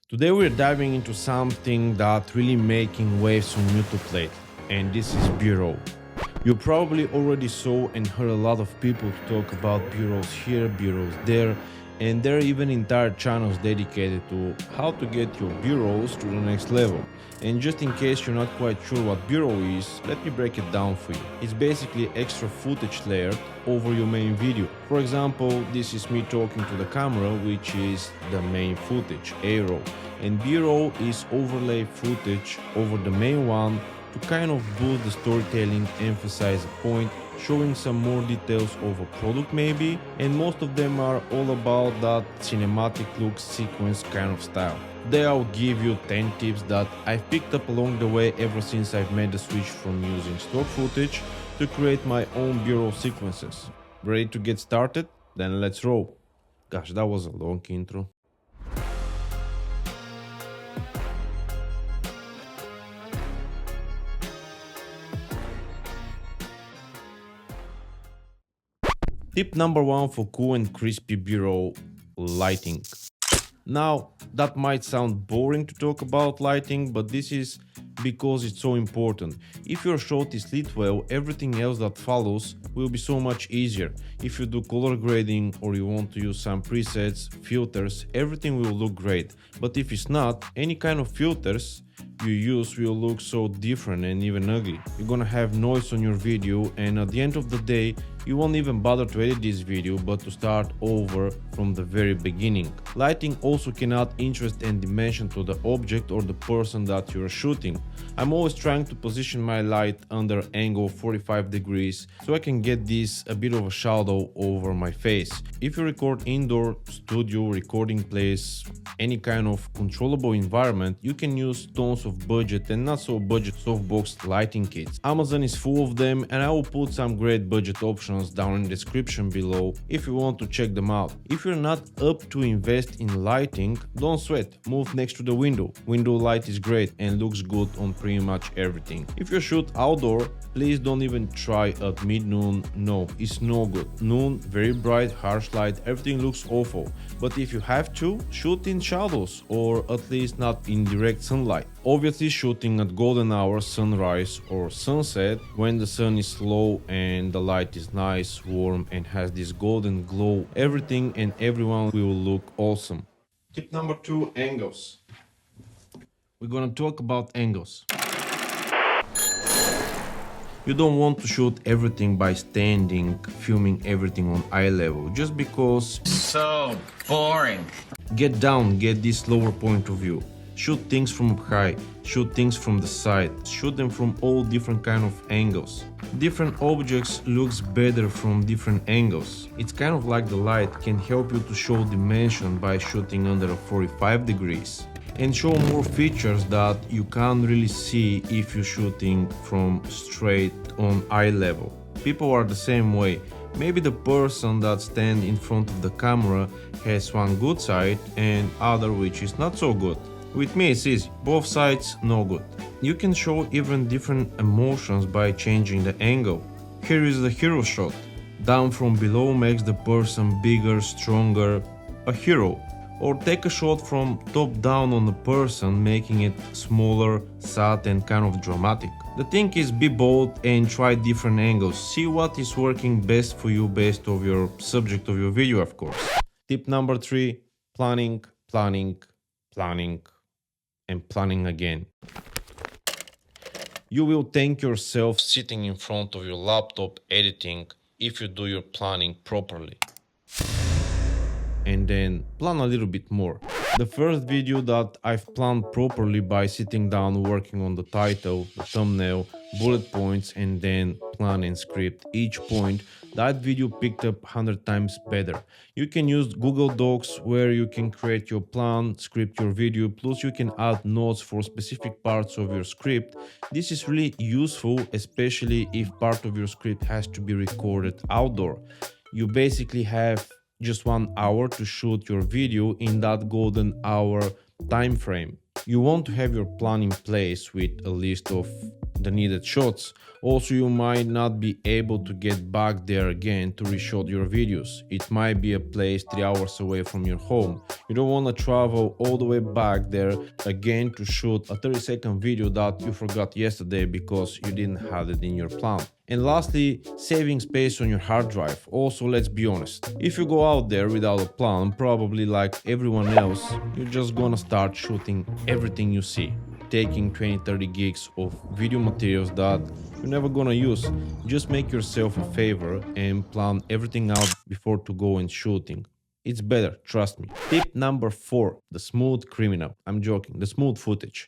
Today we're diving into something that really making waves on YouTube lately, and this is B-roll. You probably already saw and heard a lot of people talk about B-rolls here, B-rolls there, and there are even entire channels dedicated to how to get your B-rolls to the next level. And just in case you're not quite sure what B-roll is, let me break it down for you. It's basically extra footage layered over your main video. For example, this is me talking to the camera, which is the main footage, A-roll. And B-roll is overlay footage over the main one to kind of boost the storytelling, emphasize a point, showing some more details of a product maybe, and most of them are all about that cinematic look sequence kind of style. Today I'll give you 10 tips that I've picked up along the way ever since I've made the switch from using stock footage to create my own B-roll sequences. Ready to get started? Then let's roll. Gosh, that was a long intro. Tip number one for cool and crispy B-roll: lighting. Now, that might sound boring to talk about lighting, but this is because it's so important. If your shot is lit well, everything else that follows will be so much easier. If you do color grading or you want to use some presets, filters, everything will look great. But if it's not, any kind of filters you use will look so different and even ugly. You're gonna have noise on your video, and at the end of the day, you won't even bother to edit this video but to start over from the very beginning. Lighting also can add interest and dimension to the object or the person that you're shooting. I'm always trying to position my light under angle 45 degrees so I can get this a bit of a shadow over my face. If you record indoor, studio, recording place, any kind of controllable environment, you can use tons of budget and not so budget softbox lighting kits. Amazon is full of them, and I will put some great budget options down in the description below if you want to check them out. If you're not up to invest in lighting, don't sweat, move next to the window. Window light is great and looks good on pretty much everything. If you shoot outdoor, please don't even try at mid-noon. No, it's no good. Noon, very bright, harsh light, everything looks awful. But if you have to, shoot in shadows or at least not in direct sunlight. Obviously shooting at golden hour, sunrise or sunset, when the sun is low and the light is nice, warm and has this golden glow, everything and everyone will look awesome. Tip number 2, angles. We're gonna talk about angles. You don't want to shoot everything by standing, filming everything on eye level, just because so boring. Get down, get this lower point of view. Shoot things from up high, shoot things from the side, shoot them from all different kind of angles. Different objects looks better from different angles. It's kind of like the light can help you to show dimension by shooting under 45 degrees and show more features that you can't really see if you're shooting from straight on eye level. People are the same way. Maybe the person that stands in front of the camera has one good side and other which is not so good. With me it's easy, both sides no good. You can show even different emotions by changing the angle. Here is the hero shot. Down from below makes the person bigger, stronger, a hero. Or take a shot from top down on the person, making it smaller, sad and kind of dramatic. The thing is, be bold and try different angles. See what is working best for you based on your subject of your video, of course. Tip number 3, planning, planning, planning and planning again. You will thank yourself sitting in front of your laptop editing if you do your planning properly. And then plan a little bit more. The first video that I've planned properly by sitting down, working on the title, the thumbnail, bullet points and then plan and script each point, that video picked up 100 times better. You can use Google Docs where you can create your plan, script your video, plus you can add notes for specific parts of your script. This is really useful, especially if part of your script has to be recorded outdoor. You basically have just 1 hour to shoot your video in that golden hour time frame. You want to have your plan in place with a list of the needed shots. Also, you might not be able to get back there again to reshoot your videos. It might be a place 3 hours away from your home. You don't want to travel all the way back there again to shoot a 30-second video that you forgot yesterday because you didn't have it in your plan. And lastly, saving space on your hard drive. Also, let's be honest, if you go out there without a plan, probably like everyone else, you're just gonna start shooting everything you see, taking 20-30 gigs of video materials that you're never gonna use. Just make yourself a favor and plan everything out before to go and shooting. It's better, trust me. Tip number 4, the smooth criminal. I'm joking, the smooth footage.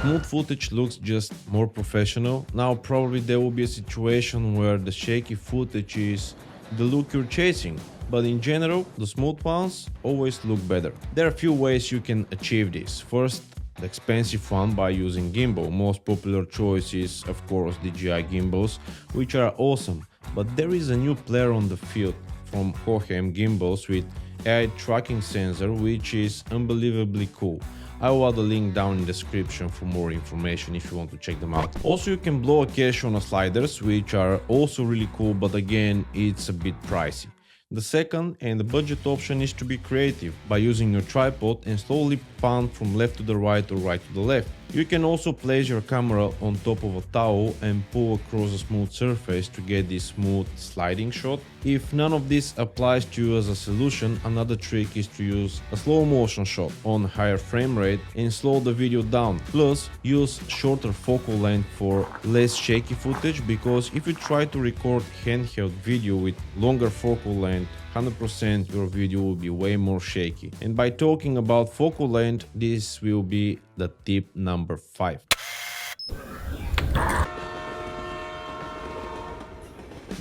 Smooth footage looks just more professional. Now probably there will be a situation where the shaky footage is the look you're chasing, but in general, the smooth ones always look better. There are a few ways you can achieve this. First, the expensive one by using gimbal. Most popular choice is, of course, DJI gimbals, which are awesome. But there is a new player on the field from Hohem gimbals with AI tracking sensor, which is unbelievably cool. I will add a link down in the description for more information if you want to check them out. Also, you can blow a cache on the sliders, which are also really cool, but again, it's a bit pricey. The second and the budget option is to be creative by using your tripod and slowly pan from left to the right or right to the left. You can also place your camera on top of a towel and pull across a smooth surface to get this smooth sliding shot. If none of this applies to you as a solution, another trick is to use a slow motion shot on higher frame rate and slow the video down. Plus, use shorter focal length for less shaky footage, because if you try to record handheld video with longer focal length, 100% your video will be way more shaky. And by talking about focal length, this will be the tip number 5.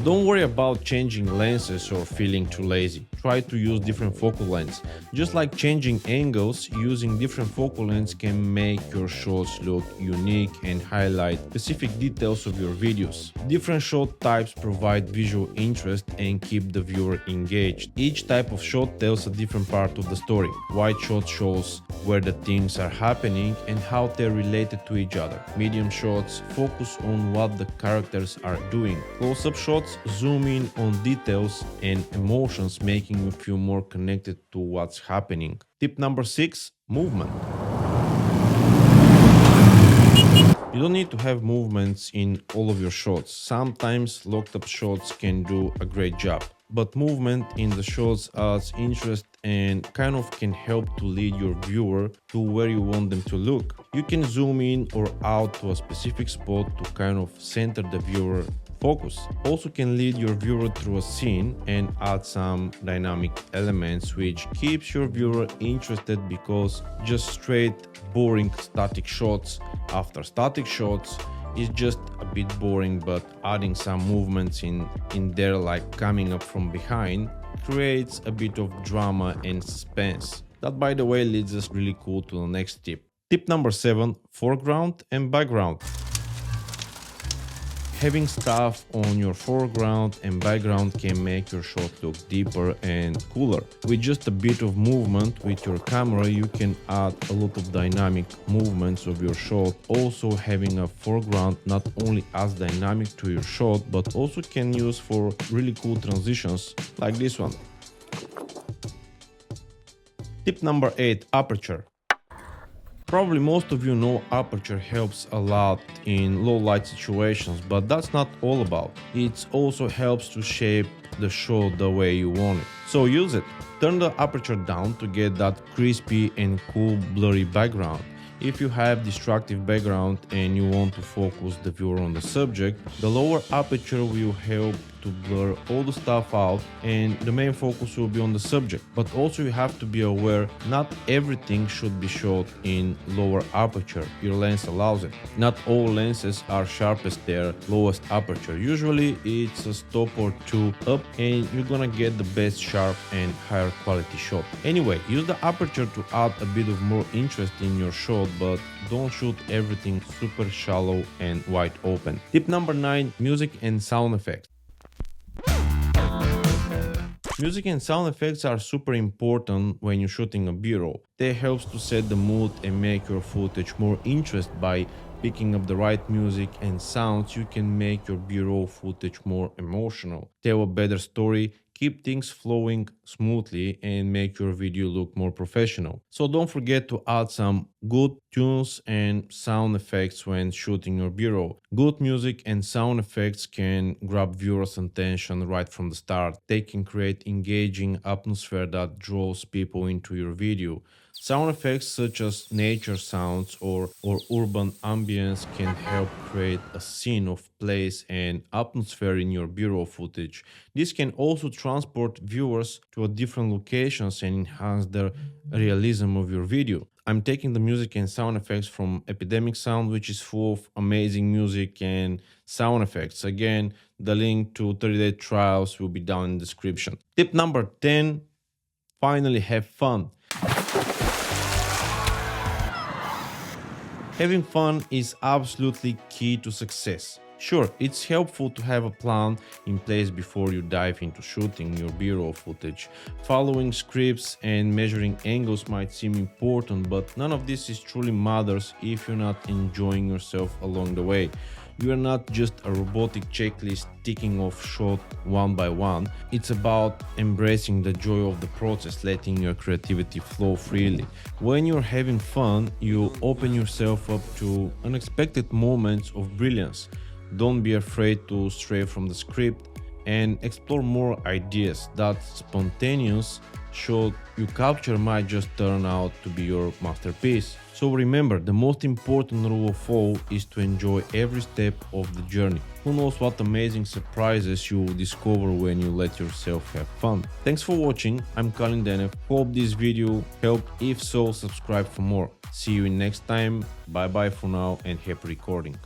Don't worry about changing lenses or feeling too lazy. Try to use different focal lengths. Just like changing angles, using different focal lengths can make your shots look unique and highlight specific details of your videos. Different shot types provide visual interest and keep the viewer engaged. Each type of shot tells a different part of the story. Wide shot shows where the things are happening and how they're related to each other. Medium shots focus on what the characters are doing. Close-up shots zoom in on details and emotions, making you feel more connected to what's happening. Tip number 6, movement. You don't need to have movements in all of your shots. Sometimes locked up shots can do a great job, but movement in the shots adds interest and kind of can help to lead your viewer to where you want them to look. You can zoom in or out to a specific spot to kind of center the viewer focus. Also can lead your viewer through a scene and add some dynamic elements, which keeps your viewer interested, because just straight boring static shots after static shots is just a bit boring, but adding some movements in there, like coming up from behind, creates a bit of drama and suspense. That, by the way, leads us really cool to the next tip. Tip number 7, foreground and background. Having stuff on your foreground and background can make your shot look deeper and cooler. With just a bit of movement with your camera, you can add a lot of dynamic movements of your shot. Also, having a foreground not only adds dynamic to your shot, but also can use for really cool transitions like this one. Tip number 8, aperture. Probably most of you know Aperture helps a lot in low light situations, but that's not all about. It also helps to shape the shot the way you want it. So use it. Turn the aperture down to get that crispy and cool blurry background. If you have distractive background and you want to focus the viewer on the subject, the lower aperture will help to blur all the stuff out and the main focus will be on the subject. But also you have to be aware, not everything should be shot in lower aperture. Your lens allows it. Not all lenses are sharpest their lowest aperture. Usually it's a stop or two up and you're gonna get the best sharp and higher quality shot. Anyway, use the aperture to add a bit of more interest in your shot, but don't shoot everything super shallow and wide open. Tip number 9, music and sound effects. Music and sound effects are super important when you're shooting a B-roll. They help to set the mood and make your footage more interesting. By picking up the right music and sounds, you can make your B-roll footage more emotional, tell a better story, keep things flowing smoothly, and make your video look more professional. So don't forget to add some good tunes and sound effects when shooting your B-roll. Good music and sound effects can grab viewers' attention right from the start. They can create engaging atmosphere that draws people into your video. Sound effects such as nature sounds or urban ambience can help create a scene of place and atmosphere in your B-roll footage. This can also transport viewers to a different locations and enhance the realism of your video. I'm taking the music and sound effects from Epidemic Sound, which is full of amazing music and sound effects. Again, the link to 30-day trials will be down in the description. Tip number 10, finally have fun. Having fun is absolutely key to success. Sure, it's helpful to have a plan in place before you dive into shooting your B-roll footage. Following scripts and measuring angles might seem important, but none of this is truly matters if you're not enjoying yourself along the way. You are not just a robotic checklist ticking off shot one by one. It's about embracing the joy of the process, letting your creativity flow freely. When you're having fun, you open yourself up to unexpected moments of brilliance. Don't be afraid to stray from the script and explore more ideas. That spontaneous shot you capture might just turn out to be your masterpiece. So remember, the most important rule of all is to enjoy every step of the journey. Who knows what amazing surprises you will discover when you let yourself have fun. Thanks for watching, I'm Kalin Denev. Hope this video helped. If so, subscribe for more. See you in next time. Bye bye for now and happy recording.